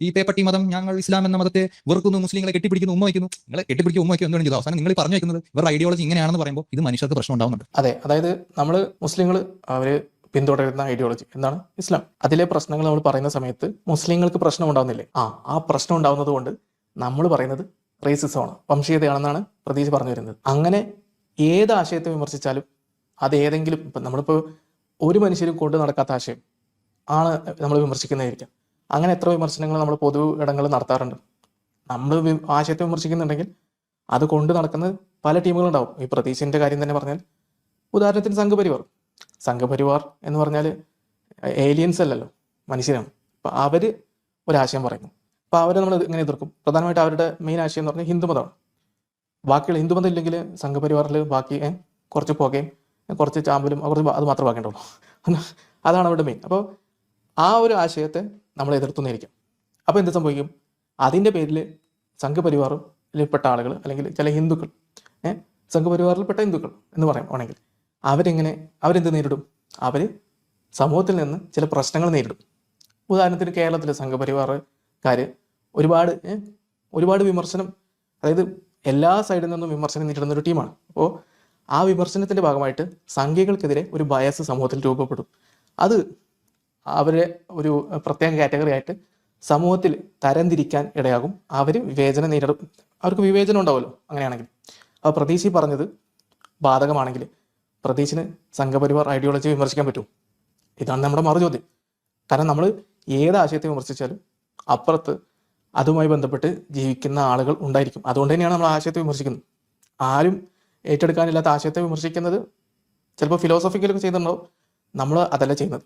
ഈ പേപ്പട്ടി മതം, ഞങ്ങൾ ഇസ്ലാം എന്ന മതത്തെ വെറുക്കുന്നു, മുസ്ലിങ്ങളെ കെട്ടിപ്പിടിക്കുന്നു, ഉമ്മ വയ്ക്കുന്നു. നിങ്ങളെ കെട്ടിപ്പിടിക്കും, ഉമ്മ വയ്ക്കും എന്ന് വേണമെങ്കിൽ അവസാനം നിങ്ങൾ പറഞ്ഞു വയ്ക്കുന്നത് ഇവരുടെ ഐഡിയോളജി ഇങ്ങനെയാണെന്ന് പറയുമ്പോൾ ഇത് മനുഷ്യർക്ക് പ്രശ്നം ഉണ്ടാവുന്നുണ്ട്. അതെ, അതായത് നമ്മൾ മുസ്ലിങ്ങൾ അവര് പിന്തുടരുന്ന ഐഡിയോളജി എന്താണ്? ഇസ്ലാം. അതിലെ പ്രശ്നങ്ങൾ നമ്മൾ പറയുന്ന സമയത്ത് മുസ്ലിങ്ങൾക്ക് പ്രശ്നം ഉണ്ടാവുന്നില്ലേ? ആ പ്രശ്നം ഉണ്ടാവുന്നത് കൊണ്ട് നമ്മൾ പറയുന്നത് റേസിസമാണ്, വംശീയതയാണെന്നാണ് പ്രതീക്ഷ പറഞ്ഞു വരുന്നത്. അങ്ങനെ ഏത് ആശയത്തെ വിമർശിച്ചാലും അത് ഏതെങ്കിലും ഇപ്പം നമ്മളിപ്പോൾ ഒരു മനുഷ്യരും കൊണ്ട് നടക്കാത്ത ആശയം ആണ് നമ്മൾ വിമർശിക്കുന്നതായിരിക്കാം. അങ്ങനെ എത്ര വിമർശനങ്ങൾ നമ്മൾ പൊതു ഇടങ്ങളിൽ നടത്താറുണ്ട്. നമ്മൾ ആശയത്തെ വിമർശിക്കുന്നുണ്ടെങ്കിൽ അത് കൊണ്ട് നടക്കുന്ന പല ടീമുകളുണ്ടാവും. ഈ പ്രതീക്ഷിന്റെ കാര്യം തന്നെ പറഞ്ഞാൽ, ഉദാഹരണത്തിന് സംഘപരിവാർ എന്ന് പറഞ്ഞാൽ ഏലിയൻസ് അല്ലല്ലോ, മനുഷ്യരാണ്. അപ്പം അവർ ഒരാശയം പറയുന്നു, അപ്പോൾ അവരെ നമ്മൾ ഇങ്ങനെ എതിർക്കും. പ്രധാനമായിട്ട് അവരുടെ മെയിൻ ആശയം എന്ന് പറഞ്ഞാൽ ഹിന്ദുമതമാണ്. ബാക്കിയുള്ള ഹിന്ദുമതം ഇല്ലെങ്കിൽ സംഘപരിവാറിൽ ബാക്കി കുറച്ച് പുകയും കുറച്ച് ചാമ്പലും കുറച്ച് അത് മാത്രമേ ബാക്കിയുണ്ടാവുള്ളൂ. അതാണ് അവരുടെ മെയിൻ. അപ്പോൾ ആ ഒരു ആശയത്തെ നമ്മൾ എതിർത്തുന്നിരിക്കും. അപ്പോൾ എന്ത് സംഭവിക്കും? അതിൻ്റെ പേരിൽ സംഘപരിവാറിൽപ്പെട്ട ആളുകൾ അല്ലെങ്കിൽ ചില ഹിന്ദുക്കൾ, സംഘപരിവാറിൽപ്പെട്ട ഹിന്ദുക്കൾ എന്ന് പറയുകയാണെങ്കിൽ അവരെന്ത് നേരിടും? അവർ സമൂഹത്തിൽ നിന്ന് ചില പ്രശ്നങ്ങൾ നേരിടും. ഉദാഹരണത്തിന് കേരളത്തിൽ സംഘപരിവാറുകാർ ഒരുപാട് വിമർശനം, അതായത് എല്ലാ സൈഡിൽ നിന്നും വിമർശനം നേരിടുന്ന ഒരു ടീമാണ്. അപ്പോൾ ആ വിമർശനത്തിൻ്റെ ഭാഗമായിട്ട് സംഘികൾക്കെതിരെ ഒരു ബയസ് സമൂഹത്തിൽ രൂപപ്പെടും. അത് അവരെ ഒരു പ്രത്യേക കാറ്റഗറി ആയിട്ട് സമൂഹത്തിൽ തരംതിരിക്കാൻ ഇടയാകും. അവർ വിവേചനം നേരിടും. അവർക്ക് വിവേചനം ഉണ്ടാവുമല്ലോ അങ്ങനെയാണെങ്കിൽ. അപ്പോൾ പ്രതീക്ഷ പറഞ്ഞത് ബാധകമാണെങ്കിൽ പ്രതീക്ഷിന് സംഘപരിവാർ ഐഡിയോളജി വിമർശിക്കാൻ പറ്റും? ഇതാണ് നമ്മുടെ മറുചോദ്യം. കാരണം നമ്മൾ ഏത് ആശയത്തെ വിമർശിച്ചാലും അപ്പുറത്ത് അതുമായി ബന്ധപ്പെട്ട് ജീവിക്കുന്ന ആളുകൾ ഉണ്ടായിരിക്കും. അതുകൊണ്ട് തന്നെയാണ് നമ്മൾ ആശയത്തെ വിമർശിക്കുന്നത്. ആരും ഏറ്റെടുക്കാനില്ലാത്ത ആശയത്തെ വിമർശിക്കുന്നത് ചിലപ്പോൾ ഫിലോസഫിക്കലൊക്കെ ചെയ്യുന്നുണ്ടാവും. നമ്മൾ അതല്ല ചെയ്യുന്നത്.